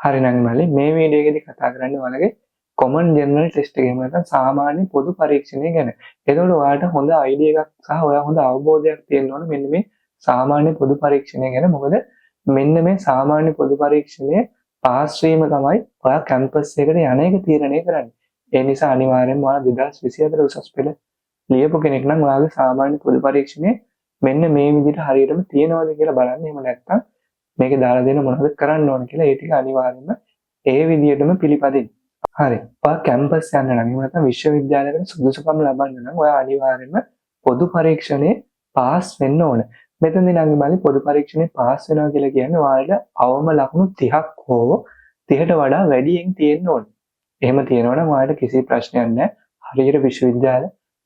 හරි නම් මල්ලි මේ වීඩියෝ එකේදී කතා කරන්නේ ඔයාලගේ common general test එක. එහෙම නැත්නම් සාමාන්‍ය පොදු පරීක්ෂණය ගැන. එතකොට ඔයාලට හොඳ idea එකක් සහ ඔයා හොඳ අවබෝධයක් තියෙන්න ඕන මෙන්න මේ සාමාන්‍ය පොදු පරීක්ෂණය ගැන. මොකද මෙන්න මේ සාමාන්‍ය පොදු පරීක්ෂණය පාස් වීම තමයි ඔයා කැම්පස් එකට යන එක තීරණය කරන්නේ. ඒ නිසා අනිවාර්යෙන්ම ඔයා 2024 උසස් පෙළ ලියපු කෙනෙක් නම් ඔයාගේ සාමාන්‍ය පොදු පරීක්ෂණය මෙන්න මේ විදිහට හරියටම තියෙනවද කියලා බලන්න. එහෙම නැත්නම් මේකේ දාලා දෙන මොනවද කරන්න ඕන කියලා ඒ ටික අනිවාර්යයෙන්ම ඒ විදිහටම පිළිපදින්න. හරි. ඔයා කැම්පස් යන්න නම් එහෙම නැත්නම් විශ්වවිද්‍යාලයකට සුදුසුකම් ලබන්න නම් ඔයා අනිවාර්යයෙන්ම පොදු පරීක්ෂණේ පාස් වෙන්න ඕන. මෙතනදී නම් මල්ලි පොදු පරීක්ෂණේ පාස් වෙනවා කියලා කියන්නේ ඔයාලට අවම ලකුණු 30ක් හෝ 30ට වඩා වැඩියෙන් තියෙන්න ඕන. එහෙම තියෙනවා නම් ඔයාලට කිසි ප්‍රශ්නයක් නැහැ. හරියට විශ්වවිද්‍යාල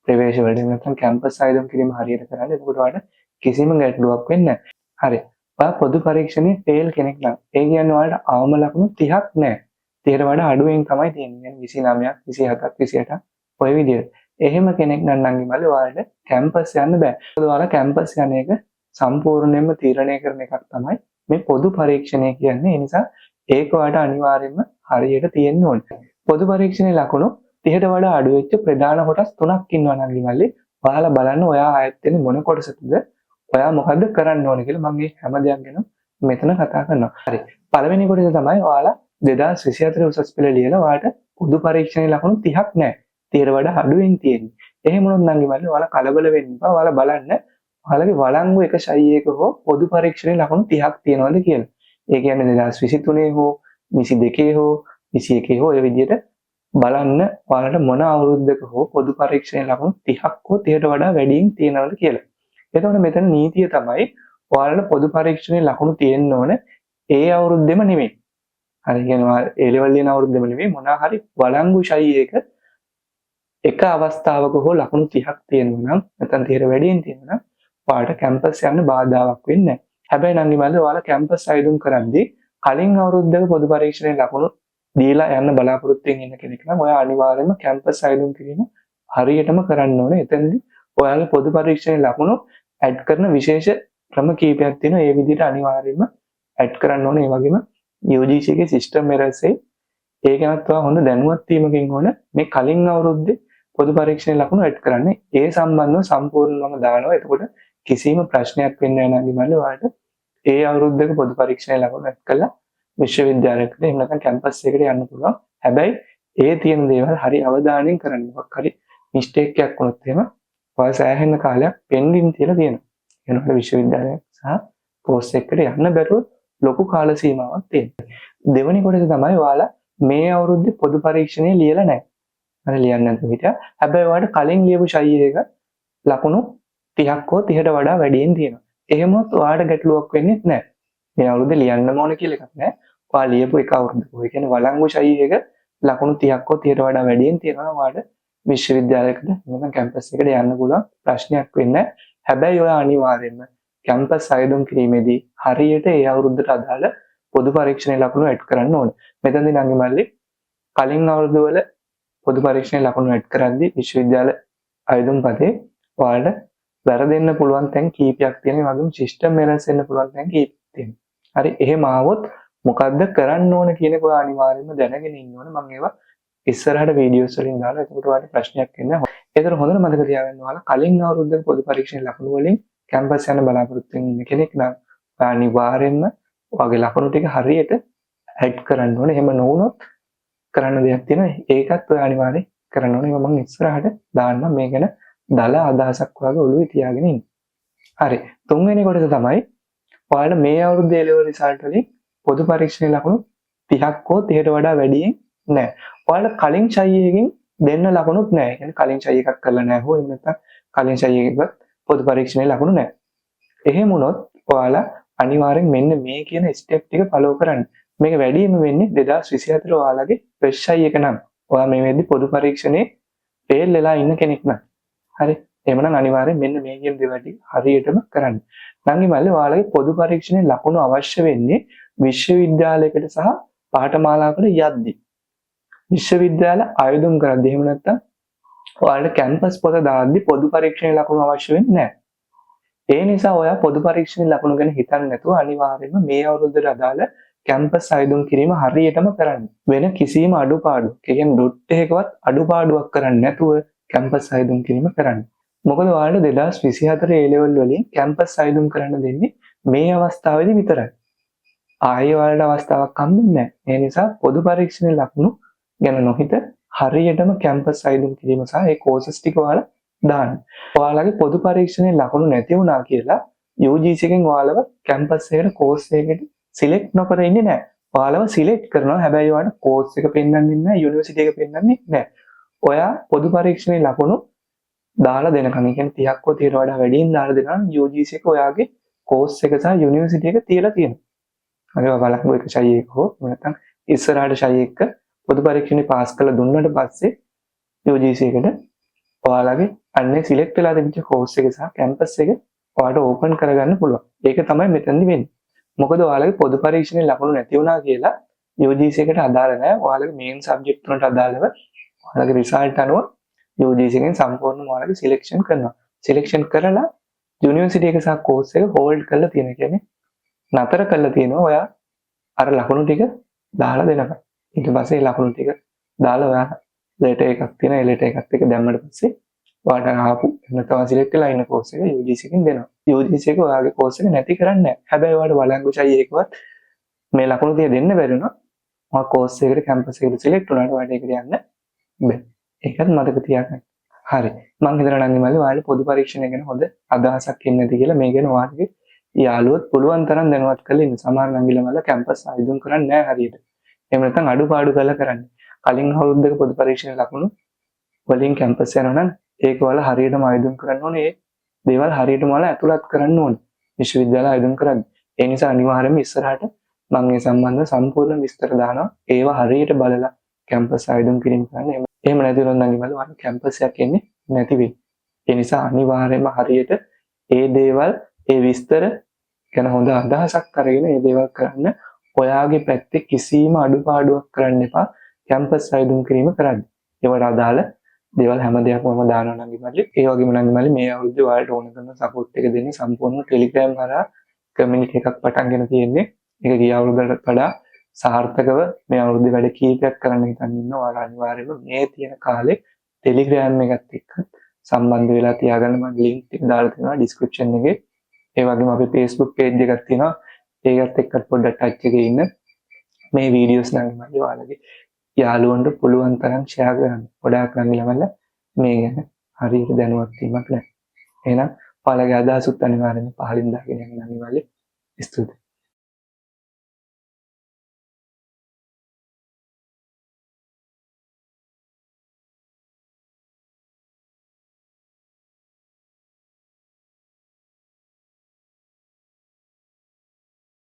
ප්‍රවේශ වලට නැත්නම් කැම්පස් ආයතන කිරීම හරියට කරන්න. එතකොට ඔයාලට කිසිම ගැටලුවක් වෙන්නේ නැහැ. හරි. ඔයා පොදු පරීක්ෂණේ ෆේල් කෙනෙක් නම් ඒ කියන්නේ ඔයාලට අවම ලකුණු 30ක් නැහැ. 30ට වඩා අඩුවෙන් තමයි තියෙන්නේ. 29ක් 27ක් 28ක් ඔය විදිහට. එහෙම කෙනෙක් නම් මල්ලි ඔයාලට කැම්පස් යන්න බෑ. මොකද ඔයාලා කැම්පස් යන එක සම්පූර්ණයෙන්ම තීරණය කරන එකක් තමයි මේ පොදු පරීක්ෂණය කියන්නේ. ඒ නිසා ඒක ඔයාලට අනිවාර්යයෙන්ම හරියට තියෙන්න ඕනේ. පොදු පරීක්ෂණේ ලකුණු 30ට වඩා අඩු වෙච්ච ප්‍රධාන කොටස් තුනක් ඉන්නවා නම් මල්ලි ඔයාලා බලන්න ඔයා ආයෙත් වෙන්නේ මොන කොටසටද ඔයා මොකද්ද කරන්න ඕනේ කියලා මම මේ හැම දෙයක් ගැන මෙතන කතා කරනවා. හරි. පළවෙනි කොටස තමයි ඔයාලා 2024 උසස් පෙළ ලියලා ඔයාලට පොදු පරීක්ෂණේ ලකුණු 30ක් නැහැ. 30ට වඩා අඩුවෙන් තියෙන්නේ. එහෙම වුණොත් නම් මල්ලි ඔයාලා කලබල වෙන්න එපා. ඔයාලා බලන්න ඔයාලගේ වළංගු එක ශෛලියක හෝ පොදු පරීක්ෂණේ ලකුණු 30ක් තියෙනවද කියලා. ඒ කියන්නේ 2023 හෝ 22 හෝ 21 හෝ ඒ විදිහට බලන්න ඔයාලට මොන අවුරුද්දක හෝ පොදු පරීක්ෂණේ ලකුණු 30ක් හෝ 30ට වඩා වැඩියෙන් තියෙනවද කියලා. එතකොට මෙතන නීතිය තමයි ඔයාලට පොදු පරීක්ෂණේ ලකුණු තියෙන්න ඕන ඒ අවුරුද්දෙම නෙමෙයි. හරි කියනවා ඒ ලෙවල් ලියන අවුරුද්දෙම නෙමෙයි මොනවා හරි වළංගු ශෛලියක එක අවස්ථාවක හෝ ලකුණු 30ක් තියෙනවා නම් නැත්නම් 30ට වැඩියෙන් තියෙනවා නම් ඔයාලට කැම්පස් යන්න බාධාවක් වෙන්නේ නැහැ. හැබැයි නම් ඉමල්ලි ඔයාලා කැම්පස් අයදුම් කරද්දී කලින් අවුරුද්දක පොදු පරීක්ෂණේ ලකුණු දීලා යන්න බලාපොරොත්තු වෙන කෙනෙක් නම් ඔයා අනිවාර්යයෙන්ම කැම්පස් අයදුම් කිරීම හරියටම කරන්න ඕනේ. එතෙන්දී ඔයාගේ පොදු පරීක්ෂණේ ලකුණු ඇඩ් කරන විශේෂ ක්‍රම කීපයක් තියෙනවා. ඒ විදිහට අනිවාර්යයෙන්ම ඇඩ් කරන්න ඕනේ. ඒ වගේම UGC එකේ සිස්ටම් එරර්ස් ඒ ගැනත් ඔයා හොඳ දැනුවත් වීමකින් ඕන මේ කලින් අවුරුද්දේ පොදු පරීක්ෂණේ ලකුණු ඇඩ් කරන්න. ඒ සම්බන්ධව සම්පූර්ණවම දානවා. එතකොට කිසිම ප්‍රශ්නයක් වෙන්නේ නැහැ නේද මල්ලි ඔයාලට. ඒ අවුරුද්දක පොදු පරීක්ෂණේ ලකුණු ඇඩ් කළා විශ්වවිද්‍යාලයකට එහෙම නැත්නම් කැම්පස් එකට යන්න පුළුවන්. හැබැයි ඒ තියෙන දේවල් හරි අවධානයෙන් කරන්න. මොකක් හරි මිස්ටේක් එකක් වුණොත් එහෙම ඔය සෑහෙන කාලයක් පෙන්ඩින් තියලා තියෙනවා. එනකොට විශ්වවිද්‍යාලයක් සහ කෝස් එකකට යන්න බැරුව ලොකු කාල සීමාවක් තියෙනවා. දෙවෙනි කොටස තමයි ඔයාලා මේ අවුරුද්දේ පොදු පරීක්ෂණේ ලියලා නැහැ. අර ලියන්න නැතුව හිටියා. හැබැයි ඔයාලට කලින් ලියපු ශෛලියක ලකුණු 30ක් හෝ 30ට වඩා වැඩියෙන් තියෙනවා. එහෙමත් ඔයාලට ගැටලුවක් වෙන්නේ නැහැ. මේ අවුරුද්දේ ලියන්න ඕන කියලා එකක් නැහැ. ඔයා ලියපු එක අවුරුද්දක. ඒ කියන්නේ වළංගු ශෛලියක ලකුණු 30ක් හෝ 30ට වඩා වැඩියෙන් තියෙනවා ඔයාලට විශ්වවිද්‍යාලයකට නැත්නම් කැම්පස් එකට යන්න පුළුවන් ප්‍රශ්නයක් වෙන්නේ නැහැ. හැබැයි ඔයා අනිවාර්යයෙන්ම කැම්පස් අයදුම් කිරීමේදී හරියට ඒ අවුරුද්දට අදාළ පොදු පරීක්ෂණේ ලකුණු ඇඩ් කරන්න ඕන. මෙතනදී නම් මල්ලි කලින් අවුරුදු වල පොදු පරීක්ෂණේ ලකුණු ඇඩ් කරද්දී විශ්වවිද්‍යාල අයදුම් පතේ ඔයාලට වැරදෙන්න පුළුවන් තැන් කීපයක් තියෙනවා. ඒ වගේම සිස්ටම් එරර්ස් වෙන්න පුළුවන් තැන් කීපයක් තියෙනවා. හරි එහෙම ආවොත් මොකද්ද කරන්න ඕන කියන එක ඔයා අනිවාර්යයෙන්ම දැනගෙන ඉන්න ඕන. මම ඒවා ඉස්සරහට වීඩියෝස් වලින් දාලා එතකොට ඔයාලට ප්‍රශ්නයක් වෙන්නේ නැහැ. ඒතර හොඳට මතක තියාගන්න ඔයාලා කලින් අවුරුද්දක පොදු පරීක්ෂණේ ලකුණු වලින් කැම්පස් යන බලාපොරොත්තු වෙන ඉන්න කෙනෙක් නම් ඔයා අනිවාර්යයෙන්ම ඔයාගේ ලකුණු ටික හරියට ඇඩ් කරන්න ඕනේ. එහෙම නොවුනොත් කරන්න දෙයක් තියෙනවා. ඒකත් ඔයා අනිවාර්යයෙන් කරන්න ඕනේ. මම ඉස්සරහට දාන්න මේ ගැන දල අදහසක් ඔයාගේ ඔළුවේ තියාගෙන ඉන්න. හරි. තුන්වෙනි කොටස තමයි ඔයාලා මේ අවුරුද්දේ A level result වලින් පොදු පරීක්ෂණේ ලකුණු 30ක් හෝ 30ට වඩා වැඩියෙන් නැහැ. ඔයාලා කලින් ශෛලියකින් දෙන්න ලකුණුත් නැහැ. يعني කලින් ශෛලිය එකක් කරලා නැහැ හෝ එහෙම නැත්නම් කලින් ශෛලියකවත් පොදු පරීක්ෂණේ ලකුණු නැහැ. එහෙම වුණොත් ඔයාලා අනිවාර්යෙන් මෙන්න මේ කියන ස්ටෙප් ටික ෆලෝ කරන්න. මේක වැඩිම වෙන්නේ 2024 ඔයාලගේ ෆ්‍රෙෂ් ශෛලියක නම්. ඔයා මේ වෙද්දි පොදු පරීක්ෂණේ ෆේල් වෙලා ඉන්න කෙනෙක් නම්. හරි. එහෙමනම් අනිවාර්යෙන් මෙන්න මේ කියන දේවල් ටික හරියටම කරන්න. නංගි මල්ලි ඔයාලගේ පොදු පරීක්ෂණේ ලකුණු අවශ්‍ය වෙන්නේ විශ්වවිද්‍යාලයකට සහ පාඨමාලාවකට යද්දී. විශ්වවිද්‍යාල ආයුධම් කරද්දී එහෙම නැත්නම් ඔයාලට කැම්පස් පොත දාද්දී පොදු පරීක්ෂණේ ලකුණු අවශ්‍ය වෙන්නේ නැහැ. ඒ නිසා ඔයා පොදු පරීක්ෂණේ ලකුණු ගැන හිතන්නේ නැතුව අනිවාර්යයෙන්ම මේ අවුරුද්දට අදාළ කැම්පස් අයදුම් කිරීම හරියටම කරන්න. වෙන කිසිම අඩුපාඩු කියන්නේ ඩොට් එකකවත් අඩුපාඩුවක් කරන්නේ නැතුව කැම්පස් අයදුම් කිරීම කරන්න. මොකද ඔයාලට 2024 A level වලින් කැම්පස් අයදුම් කරන්න දෙන්නේ මේ අවස්ථාවේදී විතරයි. ආයෙ ඔයාලට අවස්ථාවක් හම්බෙන්නේ නැහැ. ඒ නිසා පොදු පරීක්ෂණයේ ලකුණු ගැන නොහිත හරියටම කැම්පස් අයදුම් කිරීම සහ ඒ කෝසස් ටික ඔයාලා දාන්න. ඔයාලගේ පොදු පරීක්ෂණයේ ලකුණු නැති වුණා කියලා UGC එකෙන් ඔයාලව කැම්පස් එකකට කෝස් එකකට සිලෙක්ට් නොකර ඉන්නේ නැහැ. ඔයාලව සිලෙක්ට් කරනවා. හැබැයි ඔයාලට කෝස් එක පෙන්වන්නේ නැහැ, යුනිවර්සිටි එක පෙන්වන්නේ නැහැ. ඔයා පොදු පරීක්ෂණයේ ලකුණු දාලා දෙනකන්, ඒ කියන්නේ 30ක් හෝ 30ට වඩා වැඩියෙන් දාලා දෙනකන් UGC එක ඔයාගේ කෝස් එක සහ යුනිවර්සිටි එක තියලා තියෙනවා. හරි ඔයා බලන්න එක ෂයි එක හෝ නැත්නම් ඉස්සරහට ෂයි එක පොදු පරීක්ෂණේ පාස් කරලා දුන්නට පස්සේ UGC එකට ඔයාලගේ අන්නේ සිලෙක්ට් වෙලා තිබිච්ච කෝස් එක සහ කැම්පස් එක ඔයාලට ඕපන් කරගන්න පුළුවන්. ඒක තමයි මෙතනදි වෙන්නේ. මොකද ඔයාලගේ පොදු පරීක්ෂණේ ලකුණු නැති වුණා කියලා UGC එකට අදාළ නැහැ. ඔයාලගේ මේන් සබ්ජෙක්ට් වලට අදාළව ඔයාලගේ රිසල්ට් අනුව UGC එකෙන් සම්පූර්ණයෙන්ම ඔයාලගේ සිලෙක්ෂන් කරනවා. සිලෙක්ෂන් කරලා යුනිවර්සිටි එක සහ කෝස් එක හෝල්ඩ් කරලා තියෙන. කියන්නේ නතර කරලා තියෙනවා ඔයා අර ලකුණු ටික දාලා දෙනකම්. ඊට පස්සේ ලකුණු ටික දාලා ඔයා ලෙටර් එකක් තියෙන ඒ ලෙටර් එකත් එක්ක දැම්මට පස්සේ ඔයාට ආපු නැත්නම් සිලෙක්ට් වෙලා ඉන්න කෝස් එක UGC එකෙන් දෙනවා. UGC එක ඔයාගේ කෝස් එක නැති කරන්නේ නැහැ. හැබැයි ඔයාට බලංගු ඡයි එකවත් මේ ලකුණු ටික දෙන්න බැරි වුණා. ඔයා කෝස් එකට කැම්පස් එකට සිලෙක්ට් වුණාට ඔයාට ඒකට යන්න බැහැ. ඒකත් මතක තියාගන්න. හරි. මම හිතනවා නම් ඉමල්ලි ඔයාලට පොදු පරීක්ෂණය ගැන හොඳ අදහසක් එන්නේ නැති කියලා මේ ගැන ඔයාලගේ යාළුවොත් පුළුවන් තරම් දැනුවත් කරලා ඉන්න. සමහර නංගිලා මල්ල කැම්පස් ආයුධම් කරන්නේ නැහැ හරියට. එහෙම නැත්නම් අඩුපාඩු කරලා කරන්නේ. කලින් අවුරුද්දක පොදු පරීක්ෂණ ලකුණු වලින් කැම්පස් යනවා නම් ඒක වල හරියටම ආයුධම් කරන්න ඕනේ. ඒ දේවල් හරියටම වල ඇතුළත් කරන්න ඕනේ. විශ්වවිද්‍යාල ආයුධම් කරන්නේ. ඒ නිසා අනිවාර්යයෙන්ම ඉස්සරහට මම මේ සම්බන්ධව සම්පූර්ණ විස්තර දානවා. ඒවා හරියට බලලා කැම්පස් ආයුධම් කිරීම කරන්න. එහෙම නැති වුණොත් නම් ඉමල්ලි ඔයාලට කැම්පස් එකක් එන්නේ නැති වෙයි. ඒ නිසා අනිවාර්යයෙන්ම හරියට ඒ දේවල් ඒ විස්තර ගැන හොඳ අදහසක් අරගෙන මේ දේවල් කරන්න. ඔයාගේ පැත්තේ කිසිම අඩුපාඩුවක් කරන්න එපා කැම්පස් ආයුධම් කිරීම කරද්දී. ඒවට අදාළ දේවල් හැම දෙයක්ම මම දානවා නම් ඉමල්ලි. ඒ වගේම නම් ඉමල්ලි මේ අවුරුද්දේ ඔයාලට ඕන කරන සපෝට් එක දෙන්නේ සම්පූර්ණ ටෙලිග්‍රෑම් හරහා කමියුනිටි එකක් පටන්ගෙන තියෙන්නේ. ඒක ගිය අවුරුද්දට වඩා සාර්ථකව මේ අවුරුද්දේ වැඩ කීපයක් කරන්න හිතන් ඉන්නවා. ඔයාලා අනිවාර්යයෙන්ම මේ තියෙන කාලේ ටෙලිග්‍රෑම් එකත් එක්ක සම්බන්ධ වෙලා තියාගන්න. මම ලින්ක් එක දාලා තියෙනවා ඩිස්ක්‍රිප්ෂන් එකේ. ඒ වගේම අපේ Facebook page එකක් තියෙනවා. ඒකත් එක්ක පොඩ්ඩක් ටච් එකේ ඉන්න. මේ වීඩියෝස් නම් මම ඔයාලගේ යාළුවන්ට පුළුවන් තරම් ෂෙයා කරන්න. ගොඩාක් නම් ළමල මේ ගැන හරියට දැනුවත් වීමක් නැහැ. එහෙනම් ඔයාලගේ අදහසුත් අනිවාර්යෙන්ම පහලින් දාගෙන යන්න අනිවාර්යයෙන් ස්තුතියි.